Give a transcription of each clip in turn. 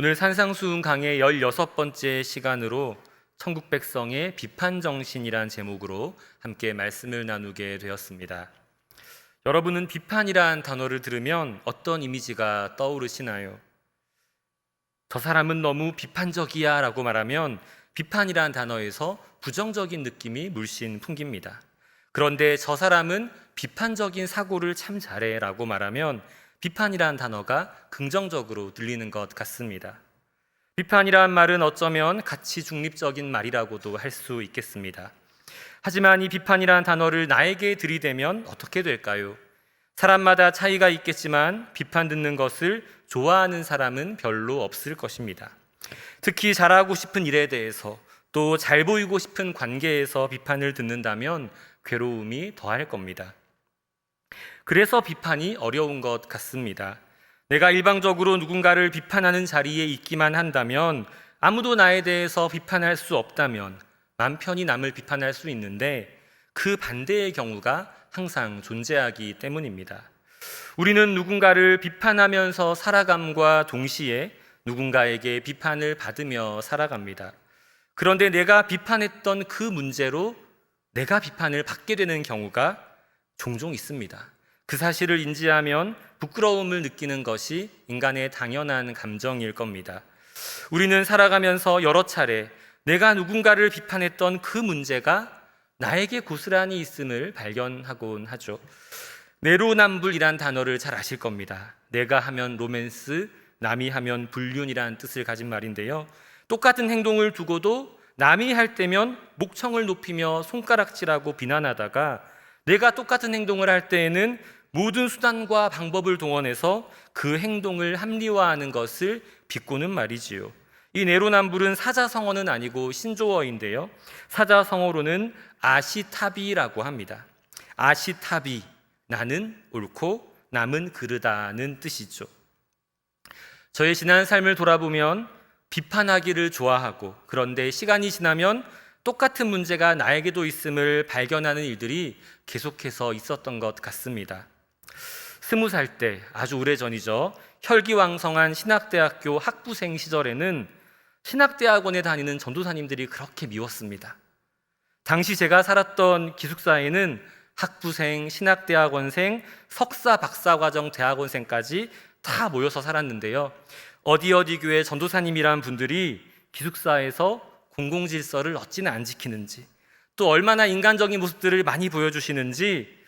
오늘 산상수훈 강의 16번째 시간으로 천국 백성의 비판 정신이란 제목으로 함께 말씀을 나누게 되었습니다. 여러분은 비판이란 단어를 들으면 어떤 이미지가 떠오르시나요? 저 사람은 너무 비판적이야 라고 말하면 비판이란 단어에서 부정적인 느낌이 물씬 풍깁니다. 그런데 저 사람은 비판적인 사고를 참 잘해 라고 말하면 비판이란 단어가 긍정적으로 들리는 것 같습니다. 비판이란 말은 어쩌면 가치 중립적인 말이라고도 할 수 있겠습니다. 하지만 이 비판이란 단어를 나에게 들이대면 어떻게 될까요? 사람마다 차이가 있겠지만 비판 듣는 것을 좋아하는 사람은 별로 없을 것입니다. 특히 잘하고 싶은 일에 대해서 또 잘 보이고 싶은 관계에서 비판을 듣는다면 괴로움이 더할 겁니다. 그래서 비판이 어려운 것 같습니다. 내가 일방적으로 누군가를 비판하는 자리에 있기만 한다면, 아무도 나에 대해서 비판할 수 없다면 맘 편히 남을 비판할 수 있는데 그 반대의 경우가 항상 존재하기 때문입니다. 우리는 누군가를 비판하면서 살아감과 동시에 누군가에게 비판을 받으며 살아갑니다. 그런데 내가 비판했던 그 문제로 내가 비판을 받게 되는 경우가 종종 있습니다. 그 사실을 인지하면 부끄러움을 느끼는 것이 인간의 당연한 감정일 겁니다. 우리는 살아가면서 여러 차례 내가 누군가를 비판했던 그 문제가 나에게 고스란히 있음을 발견하곤 하죠. 내로남불이란 단어를 잘 아실 겁니다. 내가 하면 로맨스, 남이 하면 불륜이란 뜻을 가진 말인데요. 똑같은 행동을 두고도 남이 할 때면 목청을 높이며 손가락질하고 비난하다가 내가 똑같은 행동을 할 때에는 모든 수단과 방법을 동원해서 그 행동을 합리화하는 것을 비꼬는 말이지요. 이 내로남불은 사자성어는 아니고 신조어인데요. 사자성어로는 아시타비라고 합니다. 아시타비, 나는 옳고 남은 그르다는 뜻이죠. 저의 지난 삶을 돌아보면 비판하기를 좋아하고, 그런데 시간이 지나면 똑같은 문제가 나에게도 있음을 발견하는 일들이 계속해서 있었던 것 같습니다. 20살 때, 아주 오래전이죠. 혈기왕성한 신학대학교 학부생 시절에는 신학대학원에 다니는 전도사님들이 그렇게 미웠습니다. 당시 제가 살았던 기숙사에는 학부생, 신학대학원생, 석사, 박사과정 대학원생까지 다 모여서 살았는데요. 어디 교회 전도사님이란 분들이 기숙사에서 공공질서를 어찌나 안 지키는지, 또 얼마나 인간적인 모습들을 많이 보여주시는지,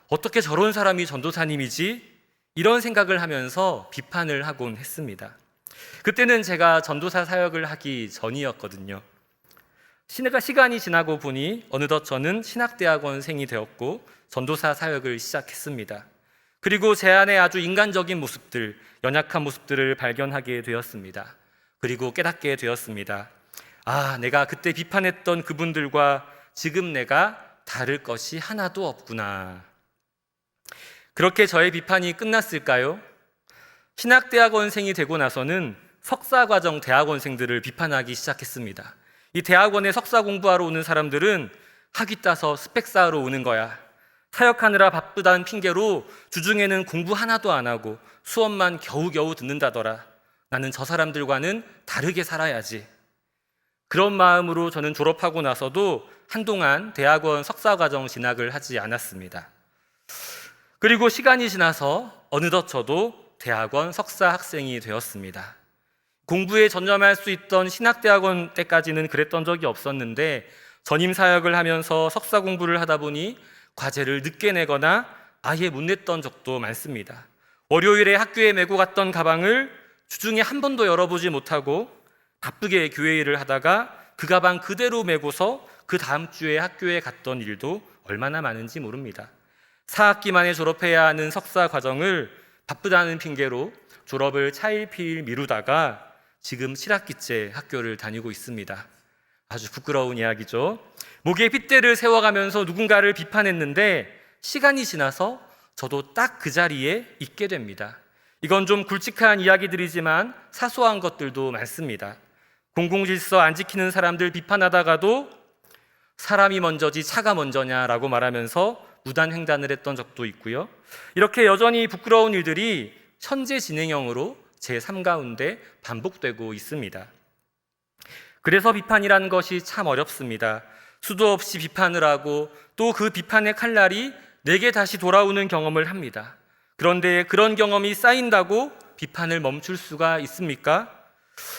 어떻게 저런 사람이 전도사님이지? 이런 생각을 하면서 비판을 하곤 했습니다. 그때는 제가 전도사 사역을 하기 전이었거든요. 시간이 지나고 보니 어느덧 저는 신학대학원생이 되었고 전도사 사역을 시작했습니다. 그리고 제 안에 아주 인간적인 모습들, 연약한 모습들을 발견하게 되었습니다. 그리고 깨닫게 되었습니다. 내가 그때 비판했던 그분들과 지금 내가 다를 것이 하나도 없구나. 그렇게 저의 비판이 끝났을까요? 신학대학원생이 되고 나서는 석사과정 대학원생들을 비판하기 시작했습니다. 이 대학원에 석사 공부하러 오는 사람들은 학위 따서 스펙 쌓으러 오는 거야. 사역하느라 바쁘다는 핑계로 주중에는 공부 하나도 안 하고 수업만 겨우겨우 듣는다더라. 나는 저 사람들과는 다르게 살아야지. 그런 마음으로 저는 졸업하고 나서도 한동안 대학원 석사과정 진학을 하지 않았습니다. 그리고 시간이 지나서 어느덧 저도 대학원 석사 학생이 되었습니다. 공부에 전념할 수 있던 신학대학원 때까지는 그랬던 적이 없었는데, 전임 사역을 하면서 석사 공부를 하다 보니 과제를 늦게 내거나 아예 못 냈던 적도 많습니다. 월요일에 학교에 메고 갔던 가방을 주중에 한 번도 열어보지 못하고 바쁘게 교회 일을 하다가 그 가방 그대로 메고서 그 다음 주에 학교에 갔던 일도 얼마나 많은지 모릅니다. 4학기 만에 졸업해야 하는 석사 과정을 바쁘다는 핑계로 졸업을 차일피일 미루다가 지금 7학기째 학교를 다니고 있습니다. 아주 부끄러운 이야기죠. 목에 핏대를 세워가면서 누군가를 비판했는데 시간이 지나서 저도 딱 그 자리에 있게 됩니다. 이건 좀 굵직한 이야기들이지만 사소한 것들도 많습니다. 공공질서 안 지키는 사람들 비판하다가도 사람이 먼저지 차가 먼저냐라고 말하면서 무단횡단을 했던 적도 있고요. 이렇게 여전히 부끄러운 일들이 천재 진행형으로 제3 가운데 반복되고 있습니다. 그래서 비판이라는 것이 참 어렵습니다. 수도 없이 비판을 하고 또 그 비판의 칼날이 내게 다시 돌아오는 경험을 합니다. 그런데 그런 경험이 쌓인다고 비판을 멈출 수가 있습니까?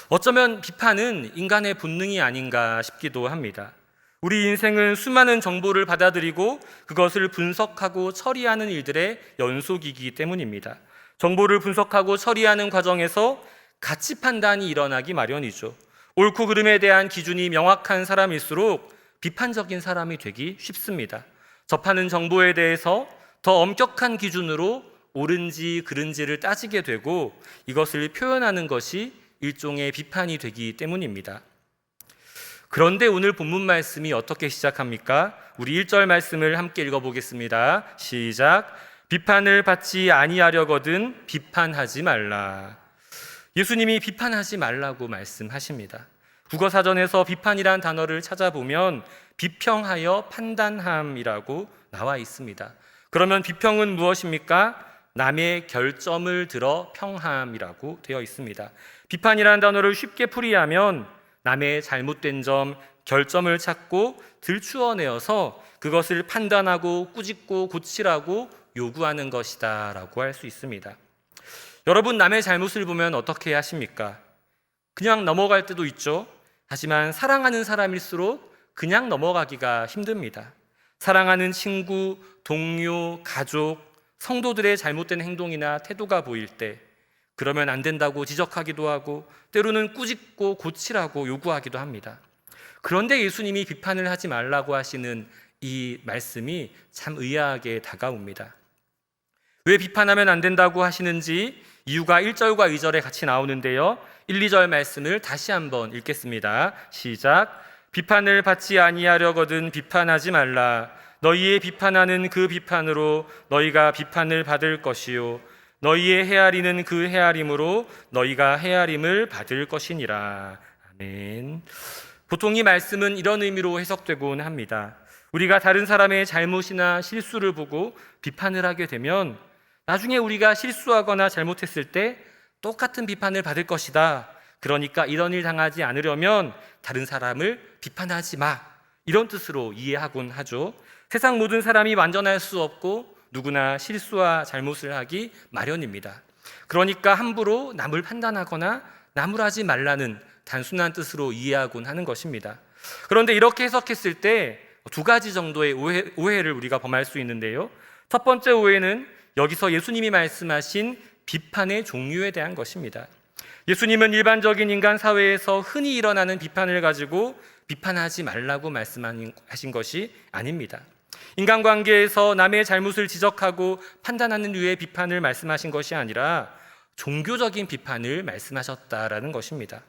어쩌면 비판은 인간의 본능이 아닌가 싶기도 합니다. 우리 인생은 수많은 정보를 받아들이고 그것을 분석하고 처리하는 일들의 연속이기 때문입니다. 정보를 분석하고 처리하는 과정에서 가치 판단이 일어나기 마련이죠. 옳고 그름에 대한 기준이 명확한 사람일수록 비판적인 사람이 되기 쉽습니다. 접하는 정보에 대해서 더 엄격한 기준으로 옳은지 그른지를 따지게 되고 이것을 표현하는 것이 일종의 비판이 되기 때문입니다. 그런데 오늘 본문 말씀이 어떻게 시작합니까? 우리 1절 말씀을 함께 읽어보겠습니다. 시작. 비판을 받지 아니하려거든 비판하지 말라. 예수님이 비판하지 말라고 말씀하십니다. 국어사전에서 비판이란 단어를 찾아보면 비평하여 판단함이라고 나와 있습니다. 그러면 비평은 무엇입니까? 남의 결점을 들어 평함이라고 되어 있습니다. 비판이라는 단어를 쉽게 풀이하면 남의 잘못된 점, 결점을 찾고 들추어내어서 그것을 판단하고 꾸짖고 고치라고 요구하는 것이다 라고 할 수 있습니다. 여러분, 남의 잘못을 보면 어떻게 하십니까? 그냥 넘어갈 때도 있죠. 하지만 사랑하는 사람일수록 그냥 넘어가기가 힘듭니다. 사랑하는 친구, 동료, 가족, 성도들의 잘못된 행동이나 태도가 보일 때 그러면 안 된다고 지적하기도 하고 때로는 꾸짖고 고치라고 요구하기도 합니다. 그런데 예수님이 비판을 하지 말라고 하시는 이 말씀이 참 의아하게 다가옵니다. 왜 비판하면 안 된다고 하시는지 이유가 1절과 2절에 같이 나오는데요. 1, 2절 말씀을 다시 한번 읽겠습니다. 시작. 비판을 받지 아니하려거든 비판하지 말라. 너희의 비판하는 그 비판으로 너희가 비판을 받을 것이요 너희의 헤아리는 그 헤아림으로 너희가 헤아림을 받을 것이니라. 아멘. 보통 이 말씀은 이런 의미로 해석되곤 합니다. 우리가 다른 사람의 잘못이나 실수를 보고 비판을 하게 되면 나중에 우리가 실수하거나 잘못했을 때 똑같은 비판을 받을 것이다. 그러니까 이런 일 당하지 않으려면 다른 사람을 비판하지 마. 이런 뜻으로 이해하곤 하죠. 세상 모든 사람이 완전할 수 없고 누구나 실수와 잘못을 하기 마련입니다. 그러니까 함부로 남을 판단하거나 나무라지 말라는 단순한 뜻으로 이해하곤 하는 것입니다. 그런데 이렇게 해석했을 때 두 가지 정도의 오해를 우리가 범할 수 있는데요. 첫 번째 오해는 여기서 예수님이 말씀하신 비판의 종류에 대한 것입니다. 예수님은 일반적인 인간 사회에서 흔히 일어나는 비판을 가지고 비판하지 말라고 말씀하신 것이 아닙니다. 인간관계에서 남의 잘못을 지적하고 판단하는 류의 비판을 말씀하신 것이 아니라 종교적인 비판을 말씀하셨다라는 것입니다.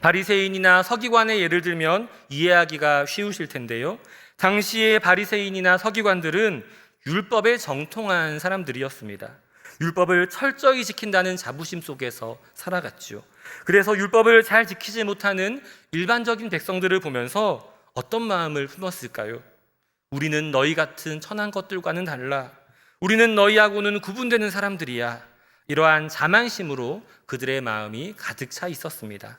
바리새인이나 서기관의 예를 들면 이해하기가 쉬우실 텐데요. 당시의 바리새인이나 서기관들은 율법에 정통한 사람들이었습니다. 율법을 철저히 지킨다는 자부심 속에서 살아갔죠. 그래서 율법을 잘 지키지 못하는 일반적인 백성들을 보면서 어떤 마음을 품었을까요? 우리는 너희 같은 천한 것들과는 달라. 우리는 너희하고는 구분되는 사람들이야. 이러한 자만심으로 그들의 마음이 가득 차 있었습니다.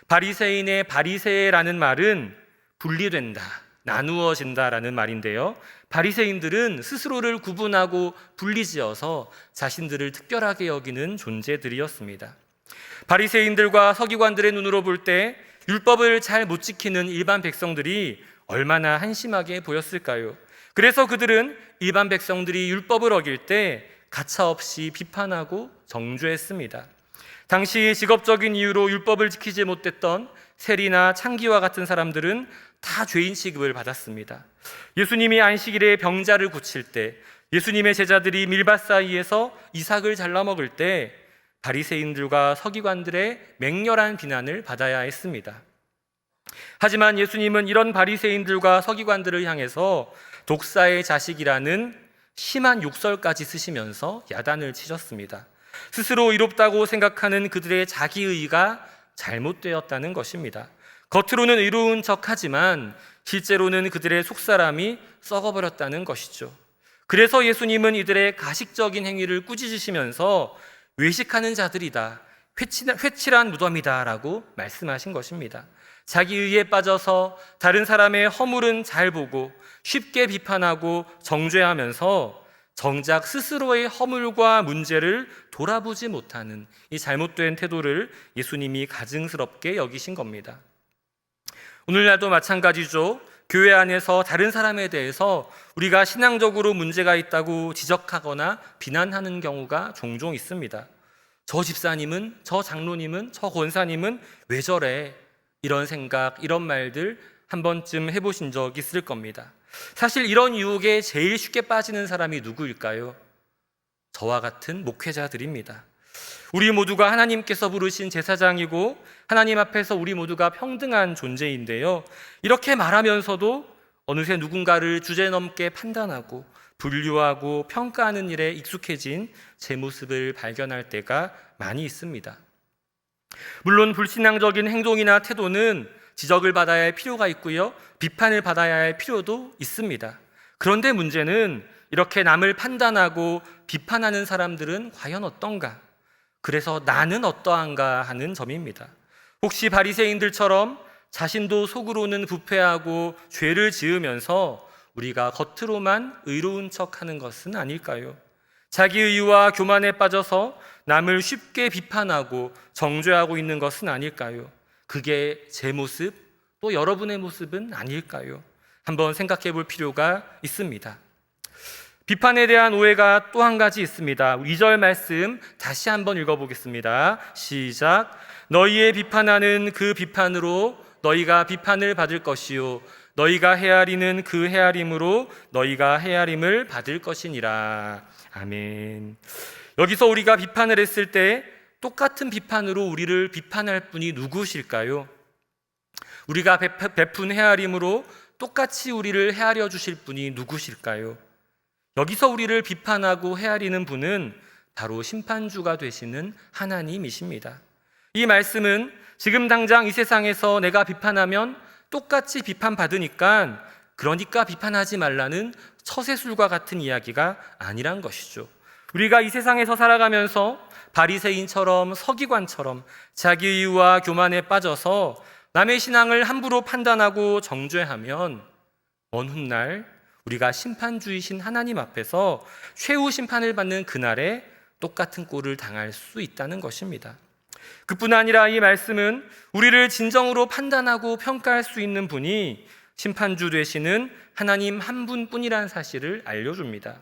바리새인의 바리새라는 말은 분리된다, 나누어진다라는 말인데요. 바리새인들은 스스로를 구분하고 분리지어서 자신들을 특별하게 여기는 존재들이었습니다. 바리새인들과 서기관들의 눈으로 볼 때 율법을 잘 못 지키는 일반 백성들이 얼마나 한심하게 보였을까요? 그래서 그들은 일반 백성들이 율법을 어길 때 가차없이 비판하고 정죄했습니다. 당시 직업적인 이유로 율법을 지키지 못했던 세리나 창기와 같은 사람들은 다 죄인 취급을 받았습니다. 예수님이 안식일에 병자를 고칠 때, 예수님의 제자들이 밀밭 사이에서 이삭을 잘라 먹을 때 바리새인들과 서기관들의 맹렬한 비난을 받아야 했습니다. 하지만 예수님은 이런 바리새인들과 서기관들을 향해서 독사의 자식이라는 심한 욕설까지 쓰시면서 야단을 치셨습니다. 스스로 의롭다고 생각하는 그들의 자기의가 잘못되었다는 것입니다. 겉으로는 의로운 척하지만 실제로는 그들의 속사람이 썩어버렸다는 것이죠. 그래서 예수님은 이들의 가식적인 행위를 꾸짖으시면서 외식하는 자들이다. 회칠한 무덤이다라고 말씀하신 것입니다. 자기 의에 빠져서 다른 사람의 허물은 잘 보고 쉽게 비판하고 정죄하면서 정작 스스로의 허물과 문제를 돌아보지 못하는 이 잘못된 태도를 예수님이 가증스럽게 여기신 겁니다. 오늘날도 마찬가지죠. 교회 안에서 다른 사람에 대해서 우리가 신앙적으로 문제가 있다고 지적하거나 비난하는 경우가 종종 있습니다. 저 집사님은, 저 장로님은, 저 권사님은 왜 저래? 이런 생각, 이런 말들 한 번쯤 해보신 적 있을 겁니다. 사실 이런 유혹에 제일 쉽게 빠지는 사람이 누구일까요? 저와 같은 목회자들입니다. 우리 모두가 하나님께서 부르신 제사장이고 하나님 앞에서 우리 모두가 평등한 존재인데요, 이렇게 말하면서도 어느새 누군가를 주제넘게 판단하고 분류하고 평가하는 일에 익숙해진 제 모습을 발견할 때가 많이 있습니다. 물론 불신앙적인 행동이나 태도는 지적을 받아야 할 필요가 있고요, 비판을 받아야 할 필요도 있습니다. 그런데 문제는 이렇게 남을 판단하고 비판하는 사람들은 과연 어떤가? 그래서 나는 어떠한가 하는 점입니다. 혹시 바리새인들처럼 자신도 속으로는 부패하고 죄를 지으면서 우리가 겉으로만 의로운 척하는 것은 아닐까요? 자기 의와 교만에 빠져서 남을 쉽게 비판하고 정죄하고 있는 것은 아닐까요? 그게 제 모습, 또 여러분의 모습은 아닐까요? 한번 생각해 볼 필요가 있습니다. 비판에 대한 오해가 또 한 가지 있습니다. 2절 말씀 다시 한번 읽어보겠습니다. 시작. 너희의 비판하는 그 비판으로 너희가 비판을 받을 것이요 너희가 헤아리는 그 헤아림으로 너희가 헤아림을 받을 것이니라. 아멘. 여기서 우리가 비판을 했을 때 똑같은 비판으로 우리를 비판할 분이 누구실까요? 우리가 베푼 헤아림으로 똑같이 우리를 헤아려 주실 분이 누구실까요? 여기서 우리를 비판하고 헤아리는 분은 바로 심판주가 되시는 하나님이십니다. 이 말씀은 지금 당장 이 세상에서 내가 비판하면 똑같이 비판받으니까 그러니까 비판하지 말라는 처세술과 같은 이야기가 아니란 것이죠. 우리가 이 세상에서 살아가면서 바리새인처럼 서기관처럼 자기 이유와 교만에 빠져서 남의 신앙을 함부로 판단하고 정죄하면 먼 훗날 우리가 심판주이신 하나님 앞에서 최후 심판을 받는 그날에 똑같은 꼴을 당할 수 있다는 것입니다. 그뿐 아니라 이 말씀은 우리를 진정으로 판단하고 평가할 수 있는 분이 심판주 되시는 하나님 한 분뿐이라는 사실을 알려줍니다.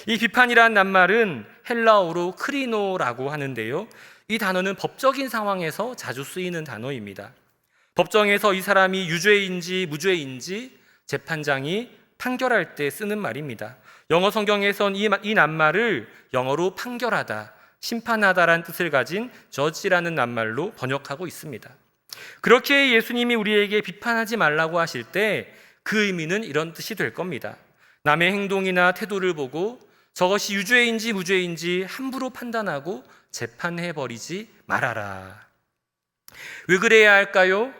이 비판이란 낱말은 헬라어로 크리노라고 하는데요, 이 단어는 법적인 상황에서 자주 쓰이는 단어입니다. 법정에서 이 사람이 유죄인지 무죄인지 재판장이 판결할 때 쓰는 말입니다. 영어 성경에선 이 낱말을 영어로 판결하다, 심판하다라는 뜻을 가진 judge라는 낱말로 번역하고 있습니다. 그렇게 예수님이 우리에게 비판하지 말라고 하실 때 그 의미는 이런 뜻이 될 겁니다. 남의 행동이나 태도를 보고 저것이 유죄인지 무죄인지 함부로 판단하고 재판해버리지 말아라. 왜 그래야 할까요?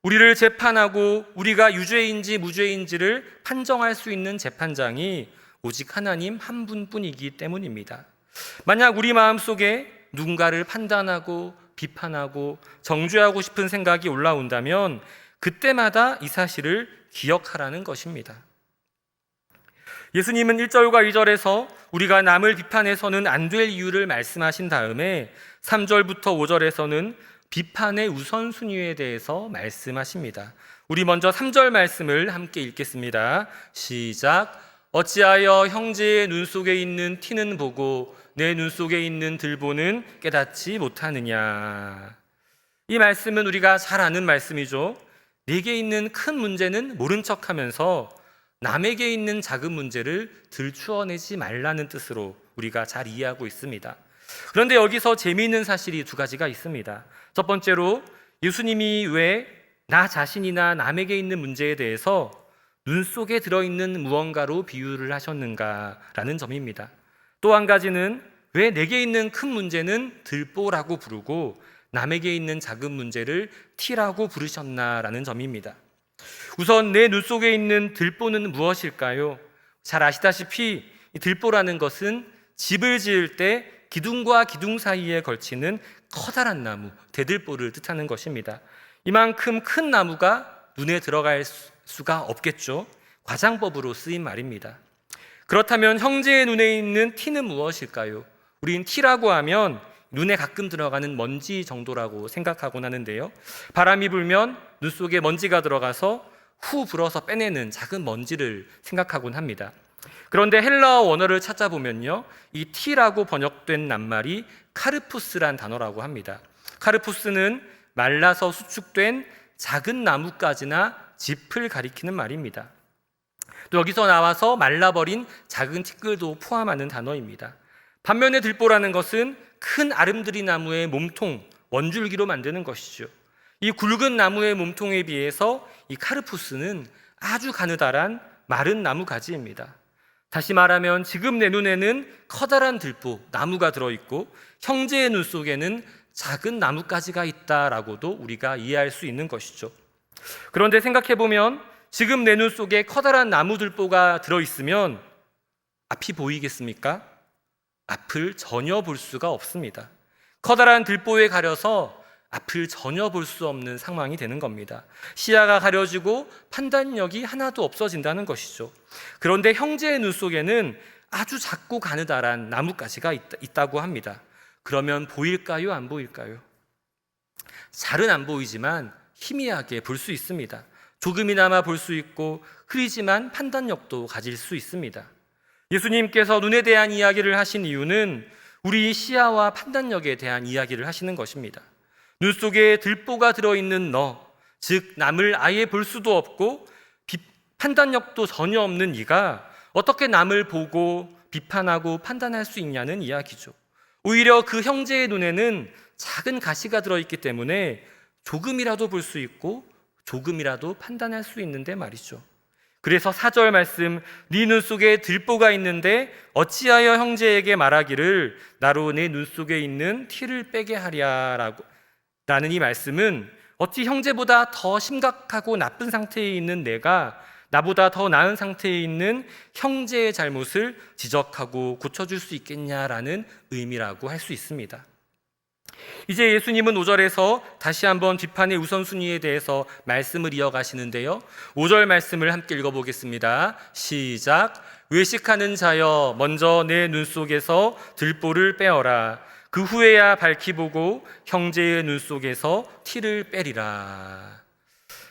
우리를 재판하고 우리가 유죄인지 무죄인지를 판정할 수 있는 재판장이 오직 하나님 한 분뿐이기 때문입니다. 만약 우리 마음속에 누군가를 판단하고 비판하고 정죄하고 싶은 생각이 올라온다면 그때마다 이 사실을 기억하라는 것입니다. 예수님은 1절과 2절에서 우리가 남을 비판해서는 안 될 이유를 말씀하신 다음에 3절부터 5절에서는 비판의 우선순위에 대해서 말씀하십니다. 우리 먼저 3절 말씀을 함께 읽겠습니다. 시작. 어찌하여 형제의 눈 속에 있는 티는 보고 내 눈 속에 있는 들보는 깨닫지 못하느냐. 이 말씀은 우리가 잘 아는 말씀이죠. 내게 있는 큰 문제는 모른 척하면서 남에게 있는 작은 문제를 들추어내지 말라는 뜻으로 우리가 잘 이해하고 있습니다. 그런데 여기서 재미있는 사실이 두 가지가 있습니다. 첫 번째로 예수님이 왜 나 자신이나 남에게 있는 문제에 대해서 눈 속에 들어있는 무언가로 비유를 하셨는가라는 점입니다. 또 한 가지는 왜 내게 있는 큰 문제는 들보라고 부르고 남에게 있는 작은 문제를 티라고 부르셨나라는 점입니다. 우선 내 눈 속에 있는 들보는 무엇일까요? 잘 아시다시피 이 들보라는 것은 집을 지을 때 기둥과 기둥 사이에 걸치는 커다란 나무, 대들보를 뜻하는 것입니다. 이만큼 큰 나무가 눈에 들어갈 수가 없겠죠. 과장법으로 쓰인 말입니다. 그렇다면 형제의 눈에 있는 티는 무엇일까요? 우린 티라고 하면 눈에 가끔 들어가는 먼지 정도라고 생각하곤 하는데요. 바람이 불면 눈 속에 먼지가 들어가서 후 불어서 빼내는 작은 먼지를 생각하곤 합니다. 그런데 헬라어 원어를 찾아보면요, 이 티라고 번역된 낱말이 카르푸스란 단어라고 합니다. 카르푸스는 말라서 수축된 작은 나뭇가지나 짚을 가리키는 말입니다. 또 여기서 나와서 말라버린 작은 티끌도 포함하는 단어입니다. 반면에 들보라는 것은 큰 아름드리 나무의 몸통, 원줄기로 만드는 것이죠. 이 굵은 나무의 몸통에 비해서 이 카르푸스는 아주 가느다란 마른 나무 가지입니다. 다시 말하면 지금 내 눈에는 커다란 들보, 나무가 들어있고 형제의 눈 속에는 작은 나뭇가지가 있다라고도 우리가 이해할 수 있는 것이죠. 그런데 생각해보면 지금 내 눈 속에 커다란 나무 들보가 들어있으면 앞이 보이겠습니까? 앞을 전혀 볼 수가 없습니다. 커다란 들보에 가려서 앞을 전혀 볼 수 없는 상황이 되는 겁니다. 시야가 가려지고 판단력이 하나도 없어진다는 것이죠. 그런데 형제의 눈 속에는 아주 작고 가느다란 나뭇가지가 있다고 합니다. 그러면 보일까요? 안 보일까요? 잘은 안 보이지만 희미하게 볼 수 있습니다. 조금이나마 볼 수 있고 흐리지만 판단력도 가질 수 있습니다. 예수님께서 눈에 대한 이야기를 하신 이유는 우리 시야와 판단력에 대한 이야기를 하시는 것입니다. 눈 속에 들보가 들어있는 너, 즉 남을 아예 볼 수도 없고 판단력도 전혀 없는 네가 어떻게 남을 보고 비판하고 판단할 수 있냐는 이야기죠. 오히려 그 형제의 눈에는 작은 가시가 들어있기 때문에 조금이라도 볼 수 있고 조금이라도 판단할 수 있는데 말이죠. 그래서 4절 말씀, 네 눈 속에 들보가 있는데 어찌하여 형제에게 말하기를 나로 내 눈 속에 있는 티를 빼게 하랴라고 라는 이 말씀은 어찌 형제보다 더 심각하고 나쁜 상태에 있는 내가 나보다 더 나은 상태에 있는 형제의 잘못을 지적하고 고쳐줄 수 있겠냐라는 의미라고 할 수 있습니다. 이제 예수님은 5절에서 다시 한번 비판의 우선순위에 대해서 말씀을 이어가시는데요. 5절 말씀을 함께 읽어보겠습니다. 시작. 외식하는 자여 먼저 내 눈 속에서 들보를 빼어라. 그 후에야 밝히 보고 형제의 눈 속에서 티를 빼리라.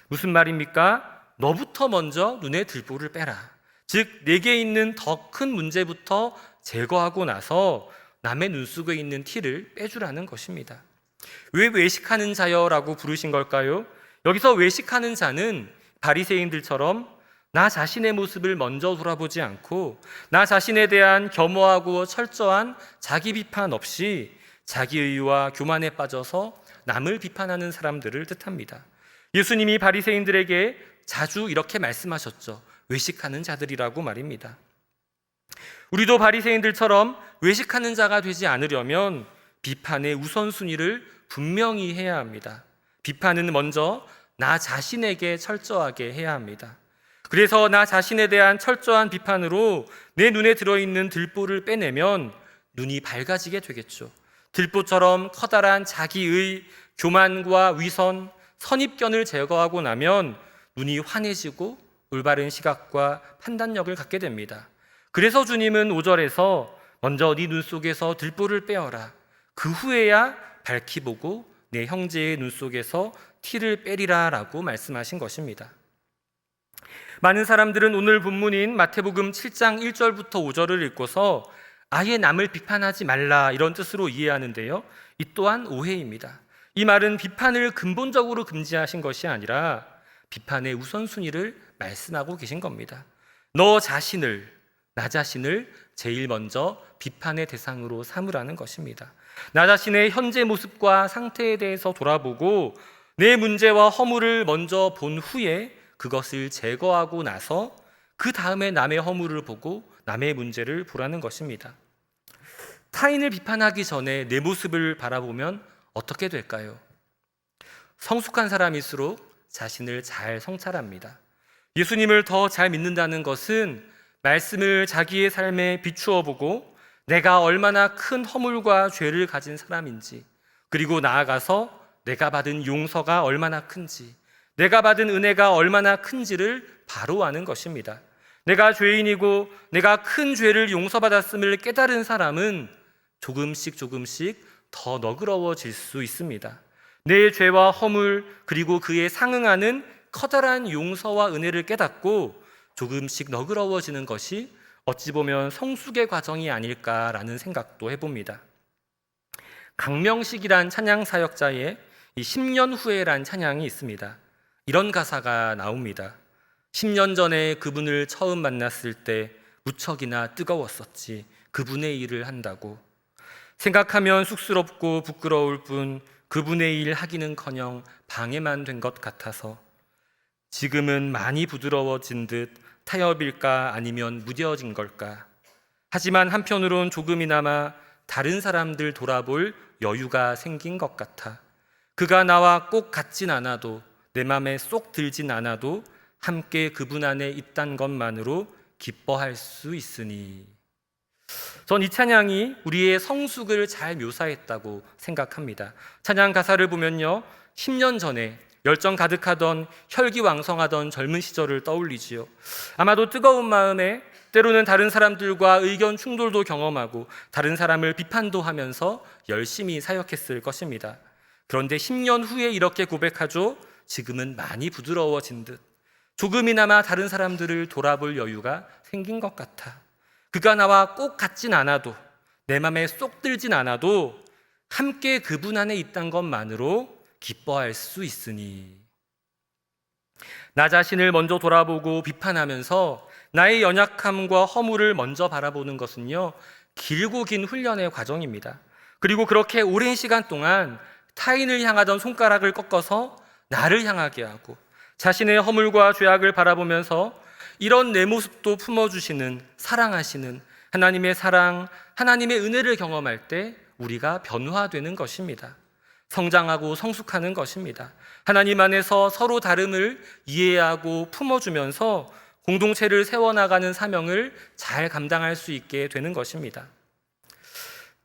무슨 말입니까? 너부터 먼저 눈에 들보를 빼라. 즉 내게 있는 더 큰 문제부터 제거하고 나서 남의 눈 속에 있는 티를 빼주라는 것입니다. 왜 외식하는 자여라고 부르신 걸까요? 여기서 외식하는 자는 바리새인들처럼 나 자신의 모습을 먼저 돌아보지 않고 나 자신에 대한 겸허하고 철저한 자기 비판 없이 자기의와 교만에 빠져서 남을 비판하는 사람들을 뜻합니다. 예수님이 바리새인들에게 자주 이렇게 말씀하셨죠. 외식하는 자들이라고 말입니다. 우리도 바리새인들처럼 외식하는 자가 되지 않으려면 비판의 우선순위를 분명히 해야 합니다. 비판은 먼저 나 자신에게 철저하게 해야 합니다. 그래서 나 자신에 대한 철저한 비판으로 내 눈에 들어있는 들보를 빼내면 눈이 밝아지게 되겠죠. 들보처럼 커다란 자기의 교만과 위선, 선입견을 제거하고 나면 눈이 환해지고 올바른 시각과 판단력을 갖게 됩니다. 그래서 주님은 5절에서 먼저 네 눈 속에서 들보를 빼어라. 그 후에야 밝히 보고 내 형제의 눈 속에서 티를 빼리라 라고 말씀하신 것입니다. 많은 사람들은 오늘 본문인 마태복음 7장 1절부터 5절을 읽고서 아예 남을 비판하지 말라 이런 뜻으로 이해하는데요. 이 또한 오해입니다. 이 말은 비판을 근본적으로 금지하신 것이 아니라 비판의 우선순위를 말씀하고 계신 겁니다. 너 자신을, 나 자신을 제일 먼저 비판의 대상으로 삼으라는 것입니다. 나 자신의 현재 모습과 상태에 대해서 돌아보고 내 문제와 허물을 먼저 본 후에 그것을 제거하고 나서 그 다음에 남의 허물을 보고 남의 문제를 보라는 것입니다. 타인을 비판하기 전에 내 모습을 바라보면 어떻게 될까요? 성숙한 사람일수록 자신을 잘 성찰합니다. 예수님을 더 잘 믿는다는 것은 말씀을 자기의 삶에 비추어 보고 내가 얼마나 큰 허물과 죄를 가진 사람인지, 그리고 나아가서 내가 받은 용서가 얼마나 큰지, 내가 받은 은혜가 얼마나 큰지를 바로 아는 것입니다. 내가 죄인이고 내가 큰 죄를 용서받았음을 깨달은 사람은 조금씩 더 너그러워질 수 있습니다. 내 죄와 허물, 그리고 그에 상응하는 커다란 용서와 은혜를 깨닫고 조금씩 너그러워지는 것이 어찌 보면 성숙의 과정이 아닐까라는 생각도 해봅니다. 강명식이란 찬양 사역자의 이 10년 후에란 찬양이 있습니다. 이런 가사가 나옵니다. 10년 전에 그분을 처음 만났을 때 무척이나 뜨거웠었지. 그분의 일을 한다고. 생각하면 쑥스럽고 부끄러울 뿐 그분의 일 하기는커녕 방해만 된 것 같아서 지금은 많이 부드러워진 듯 타협일까 아니면 무뎌진 걸까. 하지만 한편으론 조금이나마 다른 사람들 돌아볼 여유가 생긴 것 같아. 그가 나와 꼭 같진 않아도 내 맘에 쏙 들진 않아도 함께 그분 안에 있단 것만으로 기뻐할 수 있으니. 전 이 찬양이 우리의 성숙을 잘 묘사했다고 생각합니다. 찬양 가사를 보면요, 10년 전에 열정 가득하던 혈기왕성하던 젊은 시절을 떠올리지요. 아마도 뜨거운 마음에 때로는 다른 사람들과 의견 충돌도 경험하고 다른 사람을 비판도 하면서 열심히 사역했을 것입니다. 그런데 10년 후에 이렇게 고백하죠. 지금은 많이 부드러워진 듯 조금이나마 다른 사람들을 돌아볼 여유가 생긴 것 같아. 그가 나와 꼭 같진 않아도 내 맘에 쏙 들진 않아도 함께 그분 안에 있다는 것만으로 기뻐할 수 있으니. 나 자신을 먼저 돌아보고 비판하면서 나의 연약함과 허물을 먼저 바라보는 것은요, 길고 긴 훈련의 과정입니다. 그리고 그렇게 오랜 시간 동안 타인을 향하던 손가락을 꺾어서 나를 향하게 하고 자신의 허물과 죄악을 바라보면서 이런 내 모습도 품어주시는, 사랑하시는 하나님의 사랑, 하나님의 은혜를 경험할 때 우리가 변화되는 것입니다. 성장하고 성숙하는 것입니다. 하나님 안에서 서로 다름을 이해하고 품어주면서 공동체를 세워나가는 사명을 잘 감당할 수 있게 되는 것입니다.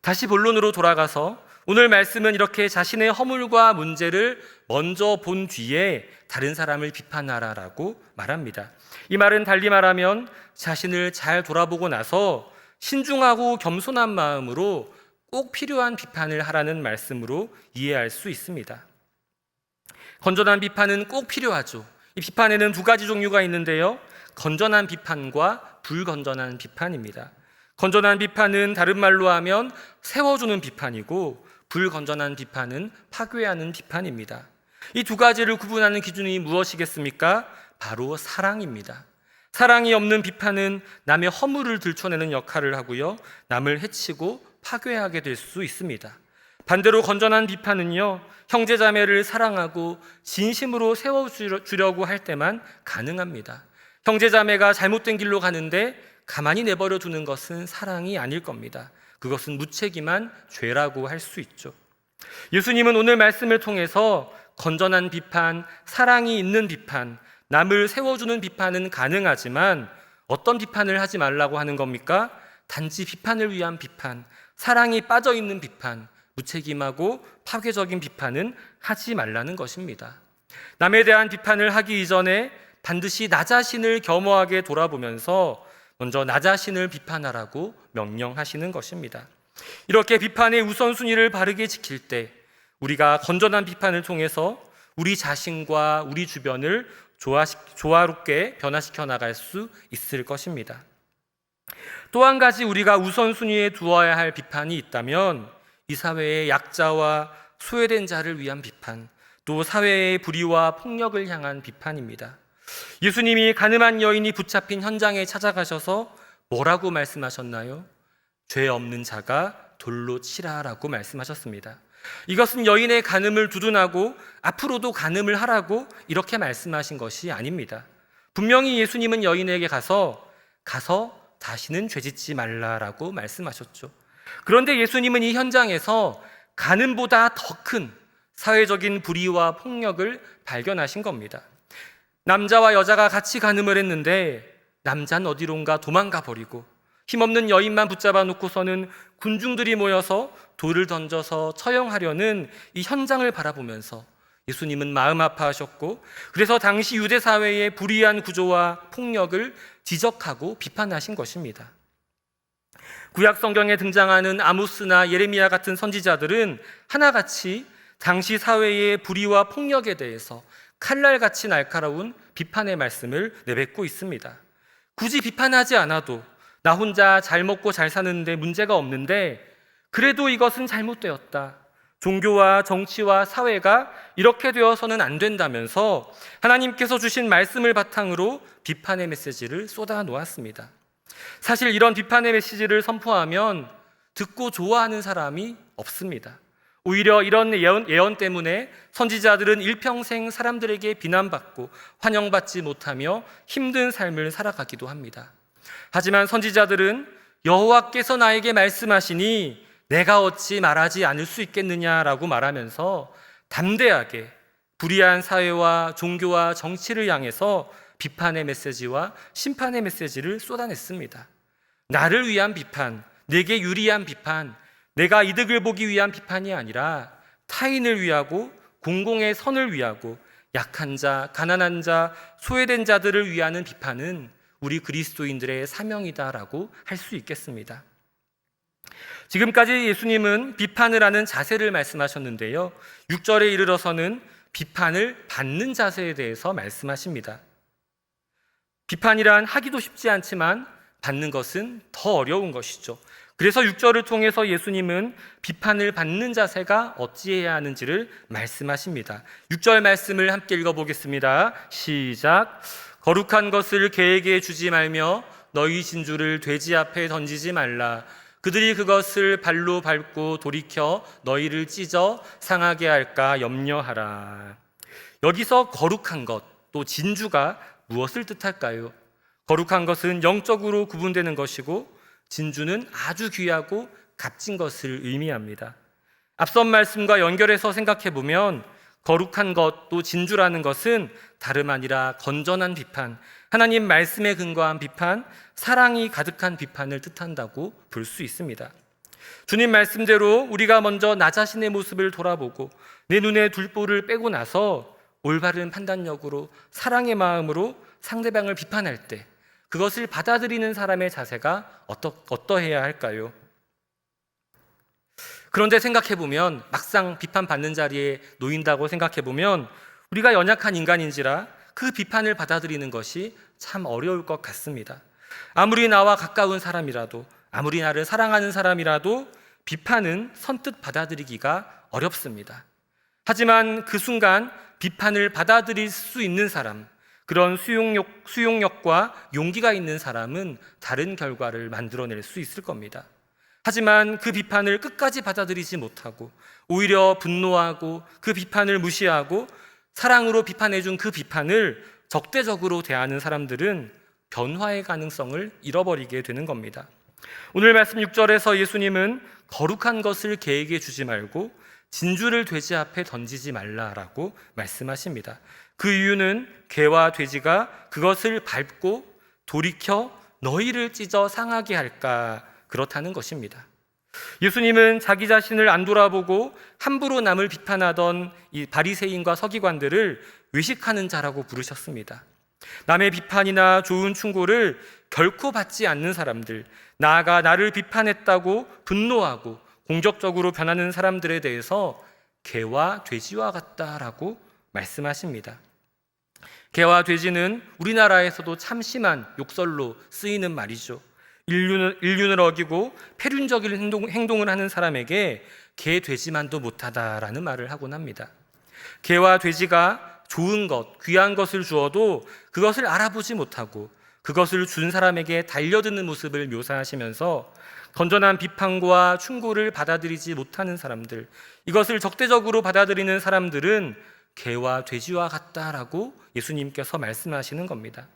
다시 본론으로 돌아가서 오늘 말씀은 이렇게 자신의 허물과 문제를 먼저 본 뒤에 다른 사람을 비판하라라고 말합니다. 이 말은 달리 말하면 자신을 잘 돌아보고 나서 신중하고 겸손한 마음으로 꼭 필요한 비판을 하라는 말씀으로 이해할 수 있습니다. 건전한 비판은 꼭 필요하죠. 이 비판에는 두 가지 종류가 있는데요, 건전한 비판과 불건전한 비판입니다. 건전한 비판은 다른 말로 하면 세워주는 비판이고, 불건전한 비판은 파괴하는 비판입니다. 이 두 가지를 구분하는 기준이 무엇이겠습니까? 바로 사랑입니다. 사랑이 없는 비판은 남의 허물을 들춰내는 역할을 하고요, 남을 해치고 파괴하게 될 수 있습니다. 반대로 건전한 비판은요, 형제자매를 사랑하고 진심으로 세워주려고 할 때만 가능합니다. 형제자매가 잘못된 길로 가는데 가만히 내버려 두는 것은 사랑이 아닐 겁니다. 그것은 무책임한 죄라고 할 수 있죠. 예수님은 오늘 말씀을 통해서 건전한 비판, 사랑이 있는 비판, 남을 세워주는 비판은 가능하지만 어떤 비판을 하지 말라고 하는 겁니까? 단지 비판을 위한 비판, 사랑이 빠져있는 비판, 무책임하고 파괴적인 비판은 하지 말라는 것입니다. 남에 대한 비판을 하기 이전에 반드시 나 자신을 겸허하게 돌아보면서 먼저 나 자신을 비판하라고 명령하시는 것입니다. 이렇게 비판의 우선순위를 바르게 지킬 때 우리가 건전한 비판을 통해서 우리 자신과 우리 주변을 조화롭게 변화시켜 나갈 수 있을 것입니다. 또 한 가지 우리가 우선순위에 두어야 할 비판이 있다면 이 사회의 약자와 소외된 자를 위한 비판, 또 사회의 불의와 폭력을 향한 비판입니다. 예수님이 가늠한 여인이 붙잡힌 현장에 찾아가셔서 뭐라고 말씀하셨나요? 죄 없는 자가 돌로 치라라고 말씀하셨습니다. 이것은 여인의 간음을 두둔하고 앞으로도 간음을 하라고 이렇게 말씀하신 것이 아닙니다. 분명히 예수님은 여인에게 가서 다시는 죄짓지 말라라고 말씀하셨죠. 그런데 예수님은 이 현장에서 간음보다 더 큰 사회적인 불의와 폭력을 발견하신 겁니다. 남자와 여자가 같이 간음을 했는데 남자는 어디론가 도망가 버리고 힘없는 여인만 붙잡아 놓고서는 군중들이 모여서 돌을 던져서 처형하려는 이 현장을 바라보면서 예수님은 마음 아파하셨고, 그래서 당시 유대 사회의 불의한 구조와 폭력을 지적하고 비판하신 것입니다. 구약 성경에 등장하는 아모스나 예레미야 같은 선지자들은 하나같이 당시 사회의 불의와 폭력에 대해서 칼날같이 날카로운 비판의 말씀을 내뱉고 있습니다. 굳이 비판하지 않아도 나 혼자 잘 먹고 잘 사는데 문제가 없는데 그래도 이것은 잘못되었다. 종교와 정치와 사회가 이렇게 되어서는 안 된다면서 하나님께서 주신 말씀을 바탕으로 비판의 메시지를 쏟아 놓았습니다. 사실 이런 비판의 메시지를 선포하면 듣고 좋아하는 사람이 없습니다. 오히려 이런 예언 때문에 선지자들은 일평생 사람들에게 비난받고 환영받지 못하며 힘든 삶을 살아가기도 합니다. 하지만 선지자들은 여호와께서 나에게 말씀하시니 내가 어찌 말하지 않을 수 있겠느냐라고 말하면서 담대하게 불의한 사회와 종교와 정치를 향해서 비판의 메시지와 심판의 메시지를 쏟아냈습니다. 나를 위한 비판, 내게 유리한 비판, 내가 이득을 보기 위한 비판이 아니라 타인을 위하고 공공의 선을 위하고 약한 자, 가난한 자, 소외된 자들을 위하는 비판은 우리 그리스도인들의 사명이다라고 할 수 있겠습니다. 지금까지 예수님은 비판을 하는 자세를 말씀하셨는데요, 6절에 이르러서는 비판을 받는 자세에 대해서 말씀하십니다. 비판이란 하기도 쉽지 않지만 받는 것은 더 어려운 것이죠. 그래서 6절을 통해서 예수님은 비판을 받는 자세가 어찌해야 하는지를 말씀하십니다. 6절 말씀을 함께 읽어보겠습니다. 시작. 거룩한 것을 개에게 주지 말며 너희 진주를 돼지 앞에 던지지 말라. 그들이 그것을 발로 밟고 돌이켜 너희를 찢어 상하게 할까 염려하라. 여기서 거룩한 것, 또 진주가 무엇을 뜻할까요? 거룩한 것은 영적으로 구분되는 것이고 진주는 아주 귀하고 값진 것을 의미합니다. 앞선 말씀과 연결해서 생각해 보면 거룩한 것, 또 진주라는 것은 다름 아니라 건전한 비판, 하나님 말씀에 근거한 비판, 사랑이 가득한 비판을 뜻한다고 볼 수 있습니다. 주님 말씀대로 우리가 먼저 나 자신의 모습을 돌아보고 내 눈에 둘보를 빼고 나서 올바른 판단력으로 사랑의 마음으로 상대방을 비판할 때 그것을 받아들이는 사람의 자세가 어떠해야 할까요? 그런데 생각해보면 막상 비판받는 자리에 놓인다고 생각해보면 우리가 연약한 인간인지라 그 비판을 받아들이는 것이 참 어려울 것 같습니다. 아무리 나와 가까운 사람이라도, 아무리 나를 사랑하는 사람이라도 비판은 선뜻 받아들이기가 어렵습니다. 하지만 그 순간 비판을 받아들일 수 있는 사람, 그런 수용력과 용기가 있는 사람은 다른 결과를 만들어낼 수 있을 겁니다. 하지만 그 비판을 끝까지 받아들이지 못하고 오히려 분노하고 그 비판을 무시하고 사랑으로 비판해준 그 비판을 적대적으로 대하는 사람들은 변화의 가능성을 잃어버리게 되는 겁니다. 오늘 말씀 6절에서 예수님은 거룩한 것을 개에게 주지 말고 진주를 돼지 앞에 던지지 말라라고 말씀하십니다. 그 이유는 개와 돼지가 그것을 밟고 돌이켜 너희를 찢어 상하게 할까, 그렇다는 것입니다. 예수님은 자기 자신을 안 돌아보고 함부로 남을 비판하던 이 바리새인과 서기관들을 외식하는 자라고 부르셨습니다. 남의 비판이나 좋은 충고를 결코 받지 않는 사람들, 나아가 나를 비판했다고 분노하고 공격적으로 변하는 사람들에 대해서 개와 돼지와 같다라고 말씀하십니다. 개와 돼지는 우리나라에서도 참 심한 욕설로 쓰이는 말이죠. 인륜을 어기고 폐륜적인 행동을 하는 사람에게 개, 돼지만도 못하다라는 말을 하곤 합니다. 개와 돼지가 좋은 것, 귀한 것을 주어도 그것을 알아보지 못하고 그것을 준 사람에게 달려드는 모습을 묘사하시면서 건전한 비판과 충고를 받아들이지 못하는 사람들, 이것을 적대적으로 받아들이는 사람들은 개와 돼지와 같다라고 예수님께서 말씀하시는 겁니다.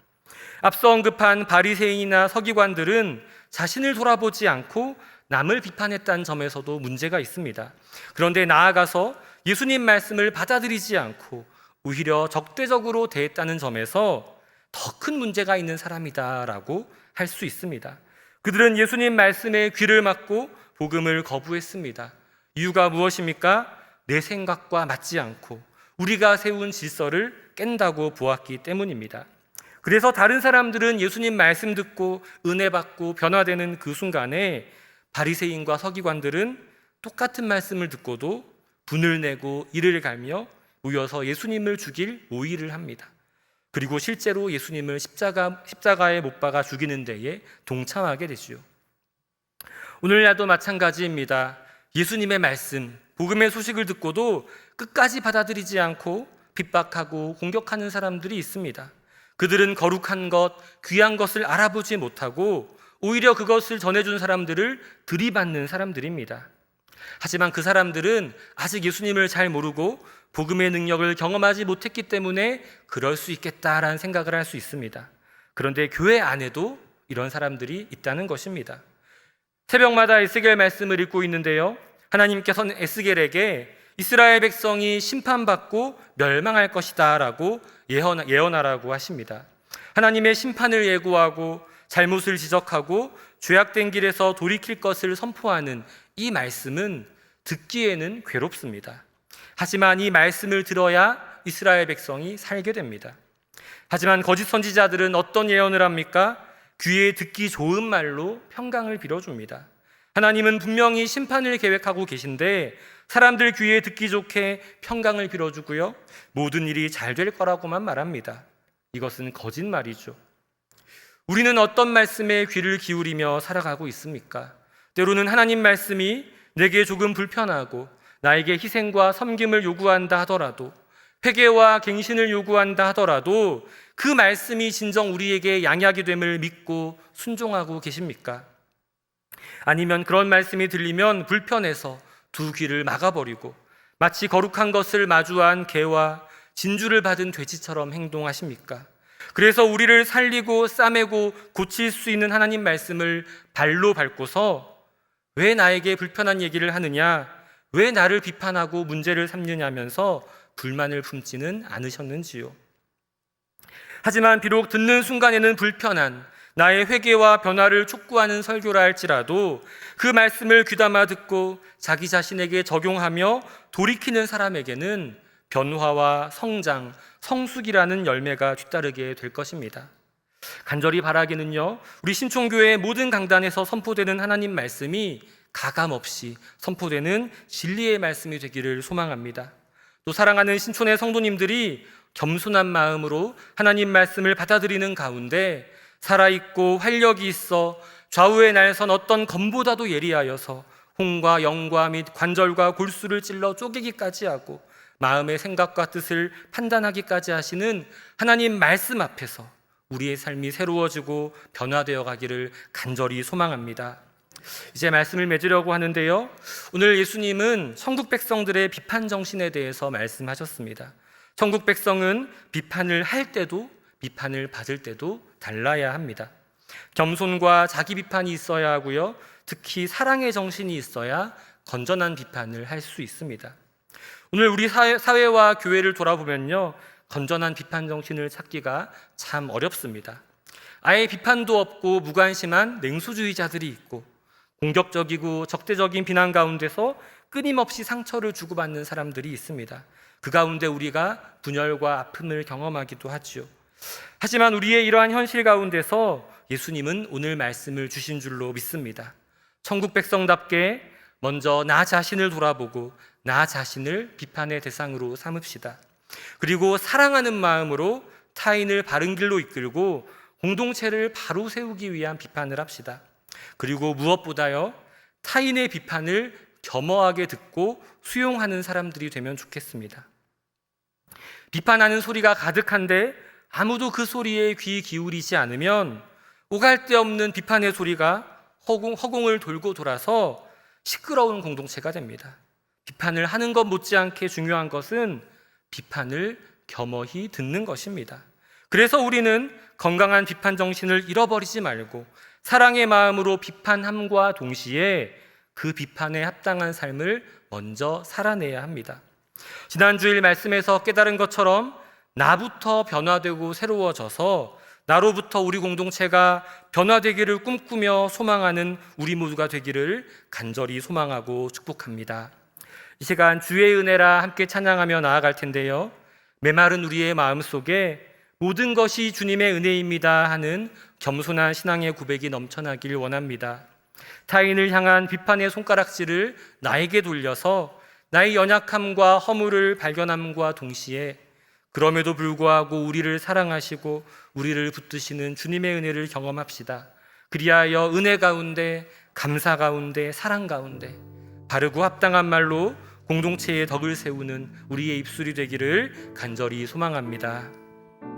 앞서 언급한 바리새인이나 서기관들은 자신을 돌아보지 않고 남을 비판했다는 점에서도 문제가 있습니다. 그런데 나아가서 예수님 말씀을 받아들이지 않고 오히려 적대적으로 대했다는 점에서 더 큰 문제가 있는 사람이다라고 할 수 있습니다. 그들은 예수님 말씀에 귀를 막고 복음을 거부했습니다. 이유가 무엇입니까? 내 생각과 맞지 않고 우리가 세운 질서를 깬다고 보았기 때문입니다. 그래서 다른 사람들은 예수님 말씀 듣고 은혜 받고 변화되는 그 순간에 바리새인과 서기관들은 똑같은 말씀을 듣고도 분을 내고 이를 갈며 모여서 예수님을 죽일 모의를 합니다. 그리고 실제로 예수님을 십자가에 못 박아 죽이는 데에 동참하게 되죠. 오늘날도 마찬가지입니다. 예수님의 말씀, 복음의 소식을 듣고도 끝까지 받아들이지 않고 핍박하고 공격하는 사람들이 있습니다. 그들은 거룩한 것, 귀한 것을 알아보지 못하고 오히려 그것을 전해준 사람들을 들이받는 사람들입니다. 하지만 그 사람들은 아직 예수님을 잘 모르고 복음의 능력을 경험하지 못했기 때문에 그럴 수 있겠다라는 생각을 할 수 있습니다. 그런데 교회 안에도 이런 사람들이 있다는 것입니다. 새벽마다 에스겔 말씀을 읽고 있는데요, 하나님께서는 에스겔에게 이스라엘 백성이 심판받고 멸망할 것이다 라고 예언하라고 하십니다. 하나님의 심판을 예고하고 잘못을 지적하고 죄악된 길에서 돌이킬 것을 선포하는 이 말씀은 듣기에는 괴롭습니다. 하지만 이 말씀을 들어야 이스라엘 백성이 살게 됩니다. 하지만 거짓 선지자들은 어떤 예언을 합니까? 귀에 듣기 좋은 말로 평강을 빌어줍니다. 하나님은 분명히 심판을 계획하고 계신데 사람들 귀에 듣기 좋게 평강을 빌어주고요, 모든 일이 잘 될 거라고만 말합니다. 이것은 거짓말이죠. 우리는 어떤 말씀에 귀를 기울이며 살아가고 있습니까? 때로는 하나님 말씀이 내게 조금 불편하고 나에게 희생과 섬김을 요구한다 하더라도, 회개와 갱신을 요구한다 하더라도 그 말씀이 진정 우리에게 양약이 됨을 믿고 순종하고 계십니까? 아니면 그런 말씀이 들리면 불편해서 두 귀를 막아버리고 마치 거룩한 것을 마주한 개와 진주를 받은 돼지처럼 행동하십니까? 그래서 우리를 살리고 싸매고 고칠 수 있는 하나님 말씀을 발로 밟고서 왜 나에게 불편한 얘기를 하느냐, 왜 나를 비판하고 문제를 삼느냐면서 불만을 품지는 않으셨는지요? 하지만 비록 듣는 순간에는 불편한 나의 회개와 변화를 촉구하는 설교라 할지라도 그 말씀을 귀담아 듣고 자기 자신에게 적용하며 돌이키는 사람에게는 변화와 성장, 성숙이라는 열매가 뒤따르게 될 것입니다. 간절히 바라기는요, 우리 신촌교회 모든 강단에서 선포되는 하나님 말씀이 가감없이 선포되는 진리의 말씀이 되기를 소망합니다. 또 사랑하는 신촌의 성도님들이 겸손한 마음으로 하나님 말씀을 받아들이는 가운데 살아있고 활력이 있어 좌우에 날선 어떤 검보다도 예리하여서 홍과 영과 및 관절과 골수를 찔러 쪼개기까지 하고 마음의 생각과 뜻을 판단하기까지 하시는 하나님 말씀 앞에서 우리의 삶이 새로워지고 변화되어 가기를 간절히 소망합니다. 이제 말씀을 맺으려고 하는데요, 오늘 예수님은 천국 백성들의 비판 정신에 대해서 말씀하셨습니다. 천국 백성은 비판을 할 때도 비판을 받을 때도 달라야 합니다. 겸손과 자기 비판이 있어야 하고요, 특히 사랑의 정신이 있어야 건전한 비판을 할 수 있습니다. 오늘 우리 사회와 교회를 돌아보면요, 건전한 비판 정신을 찾기가 참 어렵습니다. 아예 비판도 없고 무관심한 냉소주의자들이 있고, 공격적이고 적대적인 비난 가운데서 끊임없이 상처를 주고받는 사람들이 있습니다. 그 가운데 우리가 분열과 아픔을 경험하기도 하지요. 하지만 우리의 이러한 현실 가운데서 예수님은 오늘 말씀을 주신 줄로 믿습니다. 천국 백성답게 먼저 나 자신을 돌아보고 나 자신을 비판의 대상으로 삼읍시다. 그리고 사랑하는 마음으로 타인을 바른 길로 이끌고 공동체를 바로 세우기 위한 비판을 합시다. 그리고 무엇보다요, 타인의 비판을 겸허하게 듣고 수용하는 사람들이 되면 좋겠습니다. 비판하는 소리가 가득한데 아무도 그 소리에 귀 기울이지 않으면 오갈 데 없는 비판의 소리가 허공을 돌고 돌아서 시끄러운 공동체가 됩니다. 비판을 하는 것 못지않게 중요한 것은 비판을 겸허히 듣는 것입니다. 그래서 우리는 건강한 비판 정신을 잃어버리지 말고 사랑의 마음으로 비판함과 동시에 그 비판에 합당한 삶을 먼저 살아내야 합니다. 지난 주일 말씀에서 깨달은 것처럼 나부터 변화되고 새로워져서 나로부터 우리 공동체가 변화되기를 꿈꾸며 소망하는 우리 모두가 되기를 간절히 소망하고 축복합니다. 이 시간 주의 은혜라 함께 찬양하며 나아갈 텐데요, 메마른 우리의 마음속에 모든 것이 주님의 은혜입니다 하는 겸손한 신앙의 고백이 넘쳐나길 원합니다. 타인을 향한 비판의 손가락질을 나에게 돌려서 나의 연약함과 허물을 발견함과 동시에 그럼에도 불구하고 우리를 사랑하시고 우리를 붙드시는 주님의 은혜를 경험합시다. 그리하여 은혜 가운데, 감사 가운데, 사랑 가운데 바르고 합당한 말로 공동체의 덕을 세우는 우리의 입술이 되기를 간절히 소망합니다.